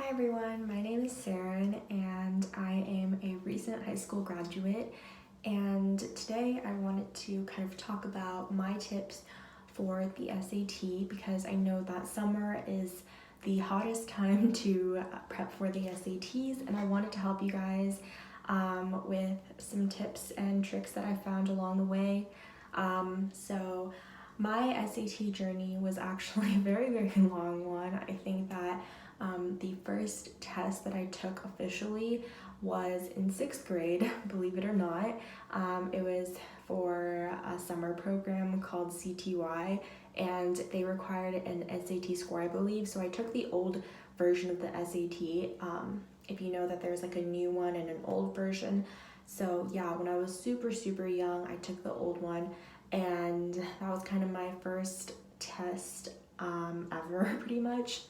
Hi everyone, my name is Saren and I am a recent high school graduate, and today I wanted to kind of talk about my tips for the SAT because I know that summer is the hottest time to prep for the SATs, and I wanted to help you guys with some tips and tricks that I found along the way. So my SAT journey was actually a very long one. I think that the first test that I took officially was in 6th grade, believe it or not. It was for a summer program called CTY, and they required an SAT score, I believe. So I took the old version of the SAT. If you know that there's like a new one and an old version. So yeah, when I was super young, I took the old one, and that was kind of my first test ever pretty much.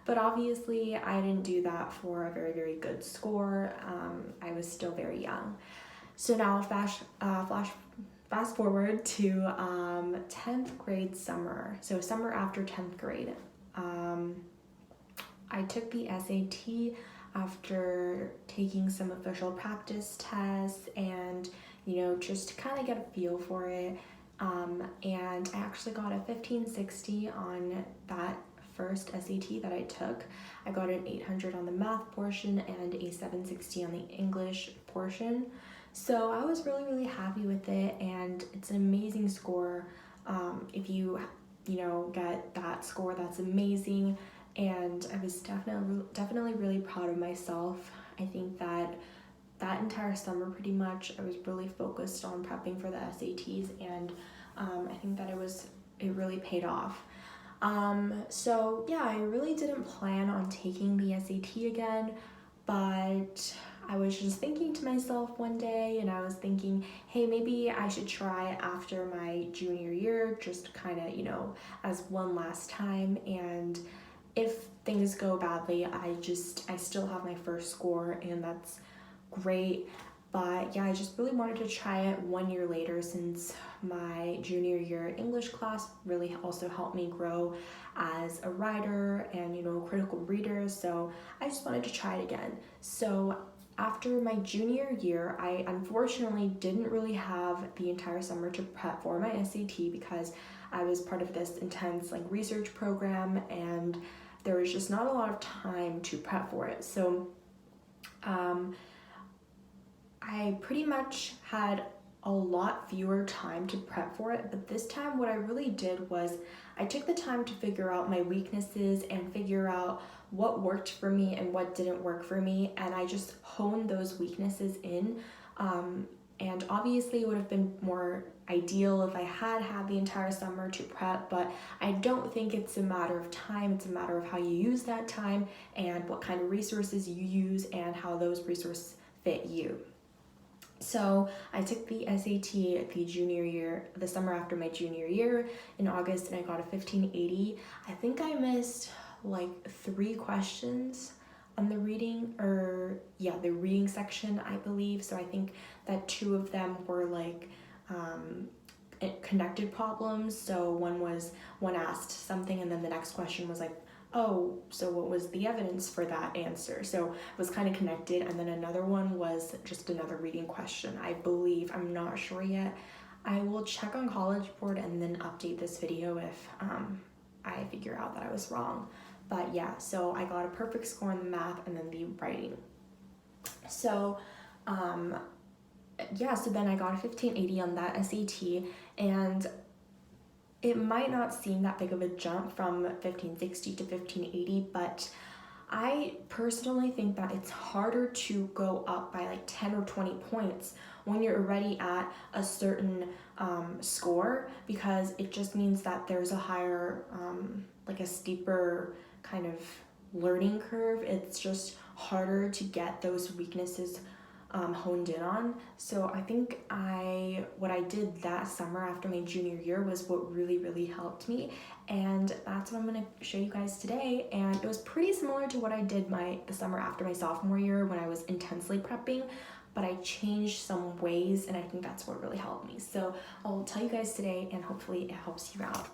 But obviously I didn't do that for a very good score. I was still very young. So now fast forward to 10th grade summer. So summer after 10th grade. I took the SAT after taking some official practice tests and, just to kind of get a feel for it. And I actually got a 1560 on that first SAT that I took. I got an 800 on the math portion and a 760 on the English portion. So I was really happy with it, and it's an amazing score. If you get that score, that's amazing. And I was definitely really proud of myself. I think that entire summer pretty much I was really focused on prepping for the SATs, and I think that it really paid off. So yeah, I really didn't plan on taking the SAT again, but I was just thinking to myself one day, and I was thinking, hey, maybe I should try after my junior year, just kind of, as one last time. And if things go badly, I still have my first score, and that's great. But yeah, I just really wanted to try it 1 year later, since my junior year English class really also helped me grow as a writer and, critical reader. So I just wanted to try it again. So after my junior year, I unfortunately didn't really have the entire summer to prep for my SAT because I was part of this intense research program, and there was just not a lot of time to prep for it. So I pretty much had a lot fewer time to prep for it, but this time what I really did was I took the time to figure out my weaknesses and figure out what worked for me and what didn't work for me, and I just honed those weaknesses in. And obviously it would have been more ideal if I had the entire summer to prep, but I don't think it's a matter of time, it's a matter of how you use that time and what kind of resources you use and how those resources fit you. So I took the SAT the summer after my junior year in August, and I got a 1580. I think I missed 3 questions on the reading, the reading section, I believe. So I think that 2 of them were connected problems. So one asked something, and then the next question was oh, so what was the evidence for that answer? So it was kind of connected. And then another one was just another reading question, I believe. I'm not sure yet. I will check on College Board and then update this video if I figure out that I was wrong. But yeah, so I got a perfect score in the math and then the writing. So so then I got a 1580 on that SAT, and it might not seem that big of a jump from 1560 to 1580, but I personally think that it's harder to go up by 10 or 20 points when you're already at a certain score, because it just means that there's a higher, a steeper kind of learning curve. It's just harder to get those weaknesses honed in on. So I think what I did that summer after my junior year was what really helped me, and that's what I'm going to show you guys today. And it was pretty similar to what I did the summer after my sophomore year when I was intensely prepping, but I changed some ways, and I think that's what really helped me. So I'll tell you guys today, and hopefully it helps you out.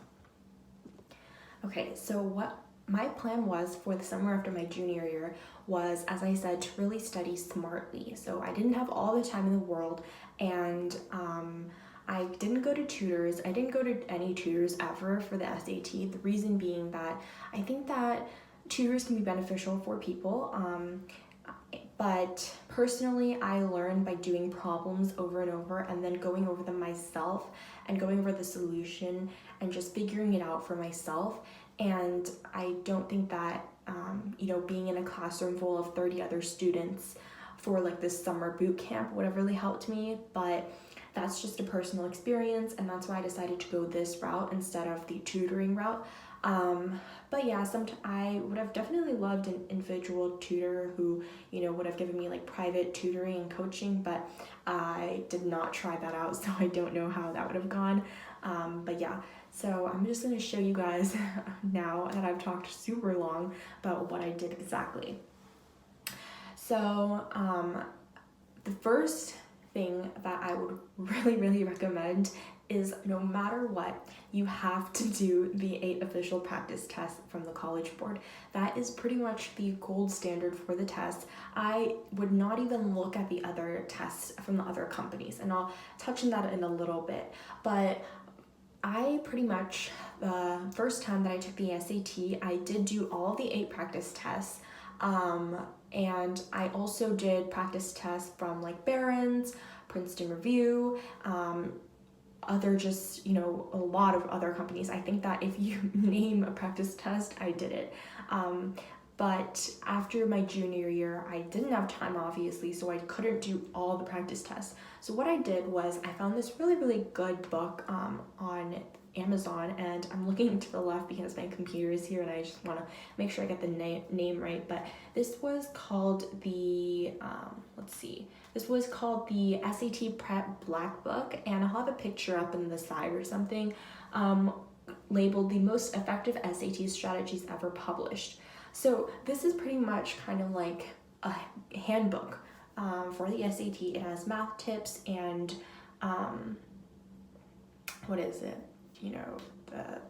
Okay, so what my plan was for the summer after my junior year was, as I said, to really study smartly. So I didn't have all the time in the world, and I didn't go to tutors. I didn't go to any tutors ever for the SAT. The reason being that I think that tutors can be beneficial for people. But personally, I learned by doing problems over and over and then going over them myself and going over the solution and just figuring it out for myself. And I don't think that, being in a classroom full of 30 other students for like this summer boot camp would have really helped me. But that's just a personal experience, and that's why I decided to go this route instead of the tutoring route. But yeah, I would have definitely loved an individual tutor who, would have given me like private tutoring and coaching, but I did not try that out, so I don't know how that would have gone. But yeah, so I'm just gonna show you guys now that I've talked super long about what I did exactly. So, the first thing that I would really, really recommend is no matter what, you have to do the 8 official practice tests from the College Board. That is pretty much the gold standard for the test. I would not even look at the other tests from the other companies, and I'll touch on that in a little bit. But I pretty much, the first time that I took the SAT, I did do all the 8 practice tests. And I also did practice tests from like Barron's, Princeton Review, a lot of other companies. I think that if you name a practice test, I did it. But after my junior year, I didn't have time, obviously, so I couldn't do all the practice tests. So what I did was I found this really, really good book on Amazon, and I'm looking to the left because my computer is here and I just want to make sure I get the name right. But this was called the SAT Prep Black Book, and I'll have a picture up in the side or something, labeled the most effective SAT strategies ever published. So this is pretty much kind of like a handbook for the SAT. It has math tips and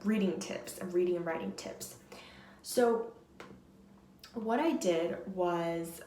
reading tips and reading and writing tips. So what I did was,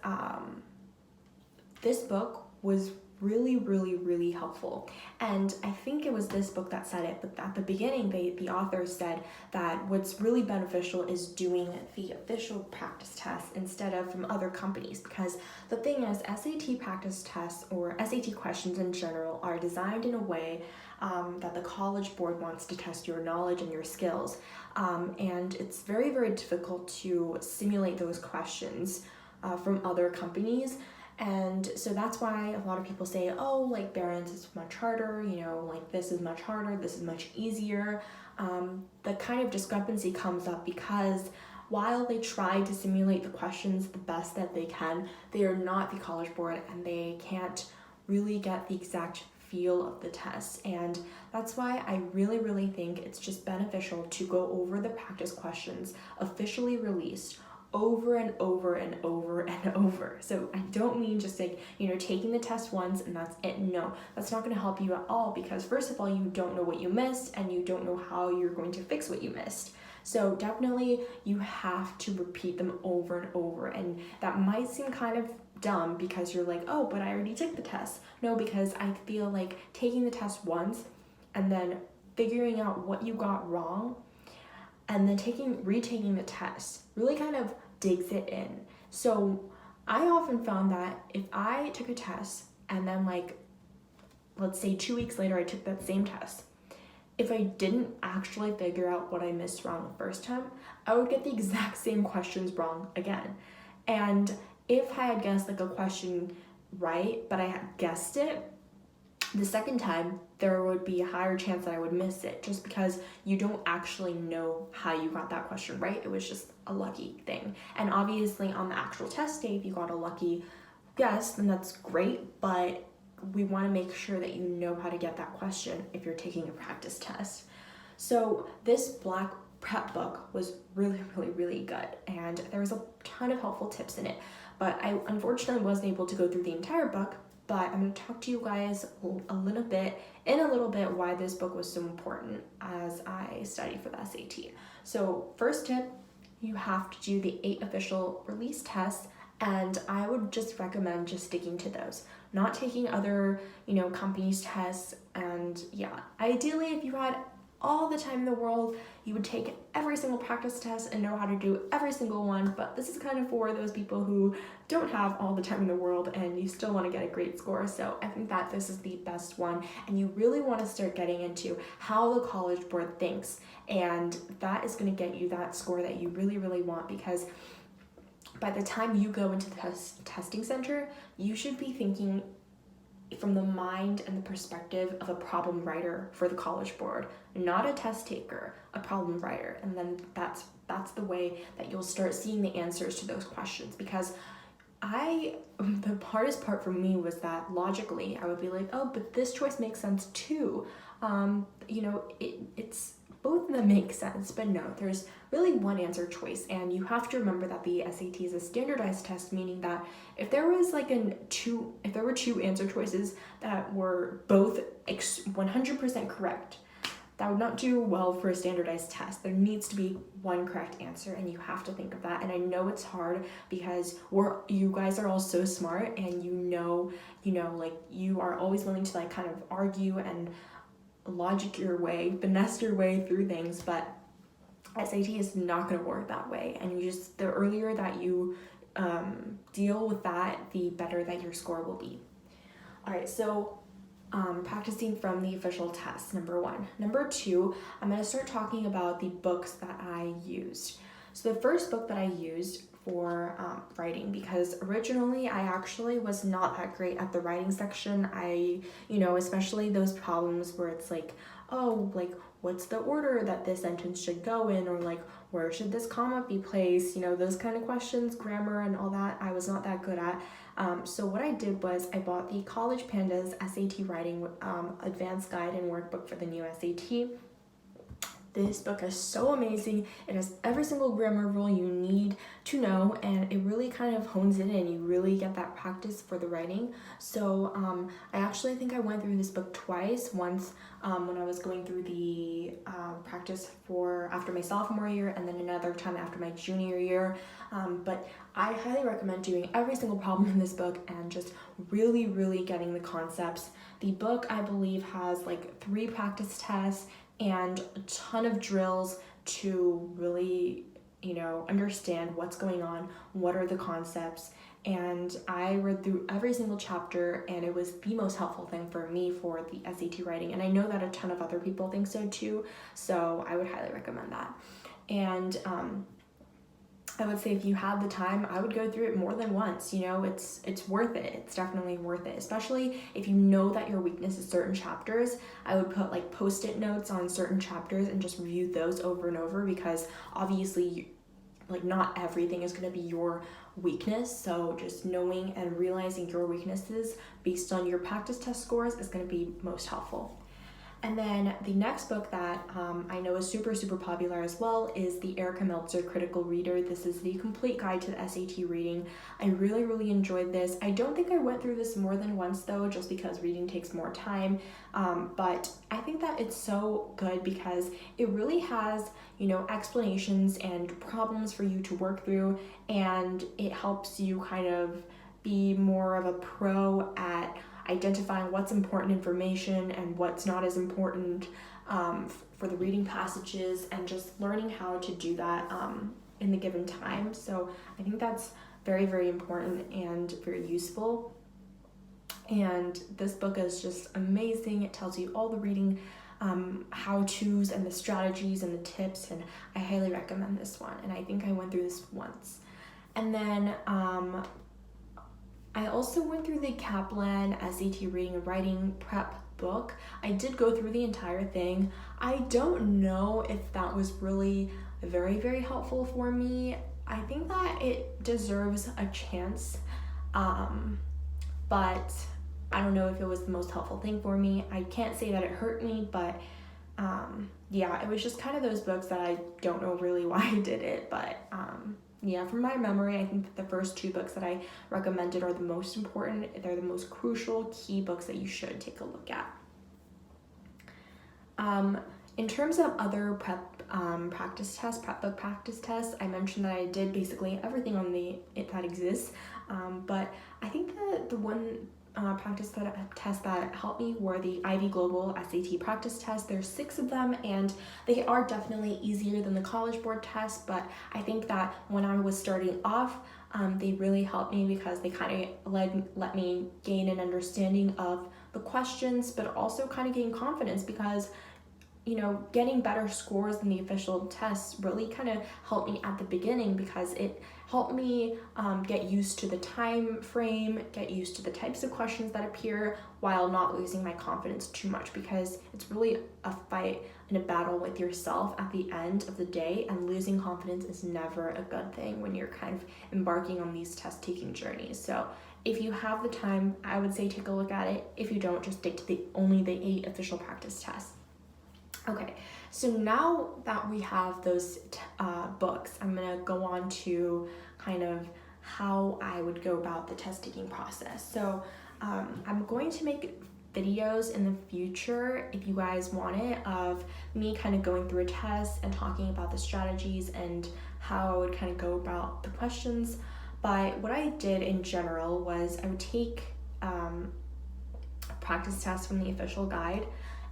this book was really, really, really helpful. And I think it was this book that said it, but at the beginning, the author said that what's really beneficial is doing the official practice tests instead of from other companies. Because the thing is, SAT practice tests or SAT questions in general are designed in a way that the College Board wants to test your knowledge and your skills. And it's very, very difficult to simulate those questions from other companies. And so that's why a lot of people say, oh, like Barron's is much harder, like this is much harder, this is much easier. The kind of discrepancy comes up because while they try to simulate the questions the best that they can, they are not the College Board and they can't really get the exact feel of the test. And that's why I really, really think it's just beneficial to go over the practice questions officially released over and over and over and over. So I don't mean just like, taking the test once and that's it. No, that's not going to help you at all, because first of all, you don't know what you missed and you don't know how you're going to fix what you missed. So definitely you have to repeat them over and over. And that might seem kind of dumb because you're like, oh, but I already took the test. No, because I feel like taking the test once and then figuring out what you got wrong and then retaking the test really kind of digs it in. So I often found that if I took a test and then let's say 2 weeks later I took that same test, if I didn't actually figure out what I missed wrong the first time, I would get the exact same questions wrong again. And if I had guessed a question right, but I had guessed it, the second time, there would be a higher chance that I would miss it just because you don't actually know how you got that question right. It was just a lucky thing. And obviously on the actual test day, if you got a lucky guess, then that's great, but we want to make sure that you know how to get that question if you're taking a practice test. So this Black Prep book was really, really, really good, and there was a ton of helpful tips in it, but I unfortunately wasn't able to go through the entire book. But I'm going to talk to you guys a little bit why this book was so important as I studied for the SAT. So first tip, you have to do the 8 official release tests, and I would just recommend just sticking to those, not taking other, companies' tests. And yeah, ideally, if you had all the time in the world, you would take every single practice test and know how to do every single one, but this is kind of for those people who don't have all the time in the world and you still want to get a great score. So I think that this is the best one, and you really want to start getting into how the College Board thinks, and that is going to get you that score that you really, really want, because by the time you go into the testing center, you should be thinking from the mind and the perspective of a problem writer for the College Board, not a test taker, a problem writer. And then that's the way that you'll start seeing the answers to those questions. Because the hardest part for me was that logically I would be like, oh, but this choice makes sense too. It's both of them make sense, but no, there's really one answer choice, and you have to remember that the SAT is a standardized test, meaning that if there were two answer choices that were both 100% correct, that would not do well for a standardized test. There needs to be one correct answer, and you have to think of that. And I know it's hard because you guys are all so smart, and you are always willing to kind of argue and logic your way, finesse your way through things, but SAT is not going to work that way. And the earlier that you deal with that, the better that your score will be. All right, so practicing from the official test, number 1. Number 2, I'm going to start talking about the books that I used. So the first book that I used for writing, because originally I actually was not that great at the writing section. Especially those problems where it's what's the order that this sentence should go in, or where should this comma be placed, those kind of questions, grammar and all that, I was not that good at. So what I did was I bought the College Pandas SAT Writing Advanced Guide and Workbook for the new SAT. This book is so amazing. It has every single grammar rule you need to know, and it really kind of hones it in. You really get that practice for the writing. So I actually think I went through this book twice. Once when I was going through the practice for after my sophomore year, and then another time after my junior year. But I highly recommend doing every single problem in this book and just really, really getting the concepts. The book, I believe, has 3 practice tests and a ton of drills to really, understand what's going on, what are the concepts. And I read through every single chapter, and it was the most helpful thing for me for the SAT writing. And I know that a ton of other people think so too, so I would highly recommend that. And I would say if you had the time, I would go through it more than once. It's worth it. It's definitely worth it, especially if you know that your weakness is certain chapters. I would put post-it notes on certain chapters and just review those over and over, because obviously not everything is going to be your weakness. So just knowing and realizing your weaknesses based on your practice test scores is going to be most helpful. And then the next book that I know is super, super popular as well is the Erica Meltzer Critical Reader. This is the complete guide to the SAT reading. I really, really enjoyed this. I don't think I went through this more than once though, just because reading takes more time. But I think that it's so good because it really has, explanations and problems for you to work through, and it helps you kind of be more of a pro at identifying what's important information and what's not as important for the reading passages, and just learning how to do that in the given time. So I think that's very, very important and very useful. And this book is just amazing. It tells you all the reading how-tos and the strategies and the tips, and I highly recommend this one. And I think I went through this once. And then I also went through the Kaplan SAT Reading and Writing Prep book. I did go through the entire thing. I don't know if that was really very, very helpful for me. I think that it deserves a chance, but I don't know if it was the most helpful thing for me. I can't say that it hurt me, but it was just kind of those books that I don't know really why I did it, but from my memory, I think that the first 2 books that I recommended are the most important. They're the most crucial, key books that you should take a look at. In terms of other prep prep book practice tests, I mentioned that I did basically everything on that exists, but I think that the one test that helped me were the Ivy Global SAT practice tests. There's 6 of them, and they are definitely easier than the College Board test, but I think that when I was starting off, they really helped me because they kind of let me gain an understanding of the questions, but also kind of gain confidence because getting better scores than the official tests really kind of helped me at the beginning because it helped me get used to the time frame, get used to the types of questions that appear while not losing my confidence too much, because it's really a fight and a battle with yourself at the end of the day, and losing confidence is never a good thing when you're kind of embarking on these test taking journeys. So if you have the time, I would say take a look at it. If you don't, just stick to only the 8 official practice tests. Okay, so now that we have those books, I'm gonna go on to kind of how I would go about the test taking process. So I'm going to make videos in the future, if you guys want it, of me kind of going through a test and talking about the strategies and how I would kind of go about the questions. But what I did in general was I would take practice tests from the official guide,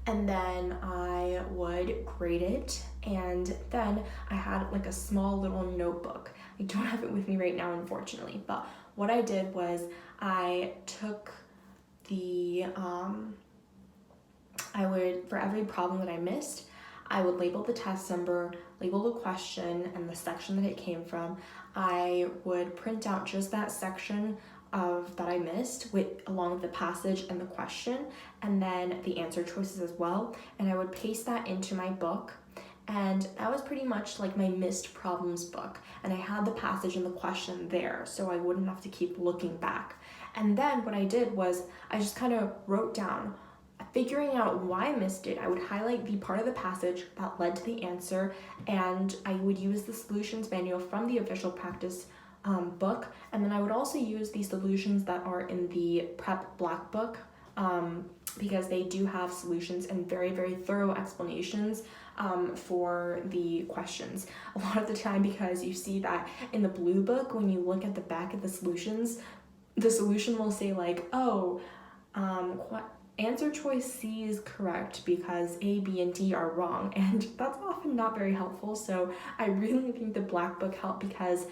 and then I would grade it, and then I had like a small little notebook. I don't have it with me right now, unfortunately, but what I did was I took for every problem that I missed, I would label the test number, label the question and the section that it came from. I would print out just that section that I missed along with the passage and the question, and then the answer choices as well, and I would paste that into my book. And that was pretty much like my missed problems book, and I had the passage and the question there, so I wouldn't have to keep looking back. And then what I did was I just kind of wrote down, figuring out why I missed it. I would highlight the part of the passage that led to the answer, and I would use the solutions manual from the official practice book, and then I would also use the solutions that are in the Prep Black Book, because they do have solutions and very, very thorough explanations for the questions. A lot of the time, because you see that in the blue book, when you look at the back of the solutions, the solution will say like, answer choice C is correct because A, B, and D are wrong, and that's often not very helpful. So I really think the Black Book helped because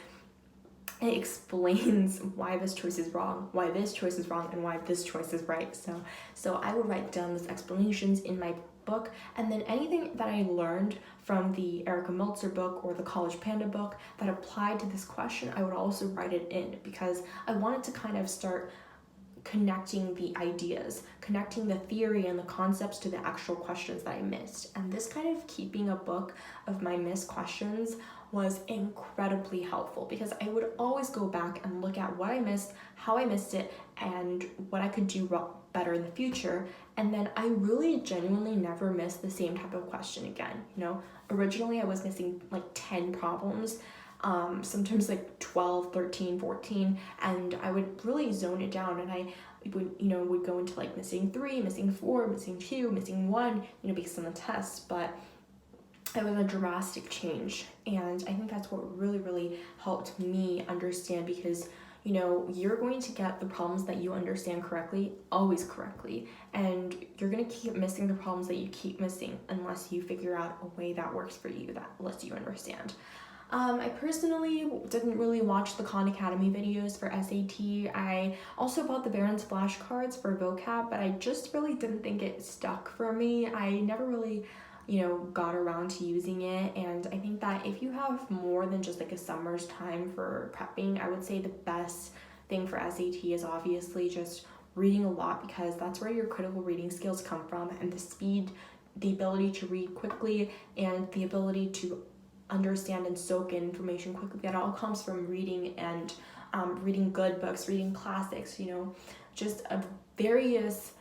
it explains why this choice is wrong, why this choice is wrong, and why this choice is right. So I would write down those explanations in my book, and then anything that I learned from the Erica Meltzer book or the College Panda book that applied to this question, I would also write it in, because I wanted to kind of start connecting the ideas, connecting the theory and the concepts to the actual questions that I missed. And this kind of keeping a book of my missed questions was incredibly helpful, because I would always go back and look at what I missed, how I missed it, and what I could do better in the future. And then I really genuinely never missed the same type of question again. Originally I was missing like 10 problems, sometimes like 12, 13, 14, and I would really zone it down, and I would go into like missing 3, missing 4, missing 2, missing 1, based on the test. But it was a drastic change, and I think that's what really, really helped me understand, because you're going to get the problems that you understand correctly, always correctly, and you're going to keep missing the problems that you keep missing unless you figure out a way that works for you, that lets you understand. I personally didn't really watch the Khan Academy videos for SAT. I also bought the Barron's flashcards for vocab, but I just really didn't think it stuck for me. I never really got around to using it, and I think that if you have more than just like a summer's time for prepping, I would say the best thing for SAT is obviously just reading a lot, because that's where your critical reading skills come from, and the speed, the ability to read quickly, and the ability to understand and soak in information quickly. That all comes from reading, and reading good books, reading classics, just of various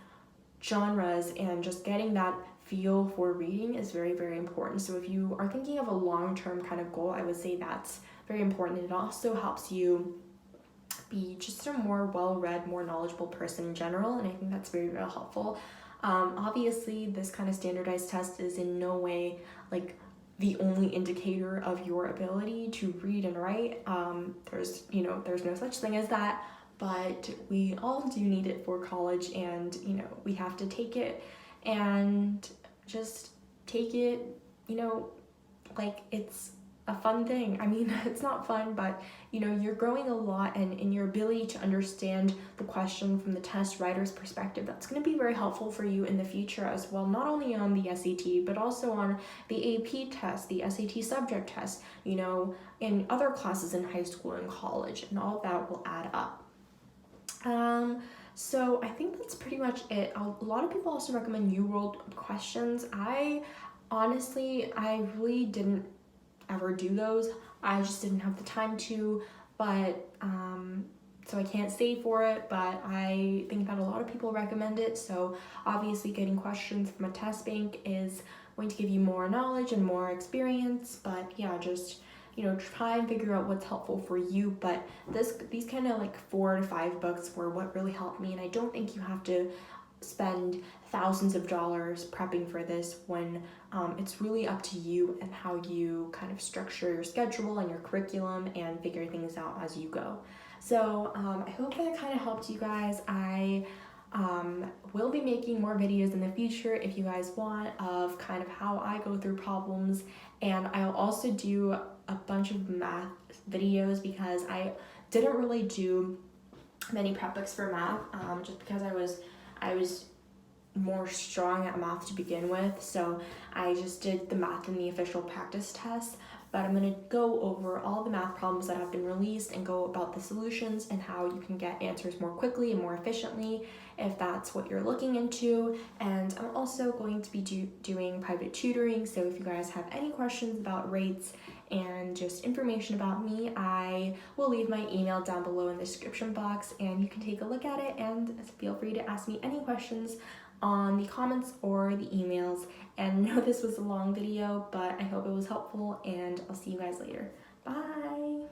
genres, and just getting that feel for reading is very, very important. So if you are thinking of a long-term kind of goal, I would say that's very important. It also helps you be just a more well-read, more knowledgeable person in general, and I think that's very, very helpful. Obviously, this kind of standardized test is in no way like the only indicator of your ability to read and write. There's no such thing as that, but we all do need it for college, and we have to take it and just take it, like it's a fun thing. I mean, it's not fun, but you're growing a lot, and in your ability to understand the question from the test writer's perspective, that's going to be very helpful for you in the future as well, not only on the SAT, but also on the AP test, the SAT subject test, in other classes in high school and college, and all of that will add up. So I think that's pretty much it. A lot of people also recommend UWorld questions. I really didn't ever do those. I just didn't have the time to, but so I can't say for it, but I think that a lot of people recommend it. So obviously getting questions from a test bank is going to give you more knowledge and more experience, but yeah, just try and figure out what's helpful for you. But these kind of like 4 to 5 books were what really helped me, and I don't think you have to spend thousands of dollars prepping for this when it's really up to you and how you kind of structure your schedule and your curriculum and figure things out as you go. So I hope that kind of helped you guys. I will be making more videos in the future if you guys want, of kind of how I go through problems, and I'll also do a bunch of math videos because I didn't really do many prep books for math, just because I was more strong at math to begin with, so I just did the math in the official practice test. But I'm going to go over all the math problems that have been released and go about the solutions and how you can get answers more quickly and more efficiently if that's what you're looking into. And I'm also going to be doing private tutoring, so if you guys have any questions about rates and just information about me, I will leave my email down below in the description box, and you can take a look at it and feel free to ask me any questions on the comments or the emails. And I know this was a long video, but I hope it was helpful, and I'll see you guys later. Bye!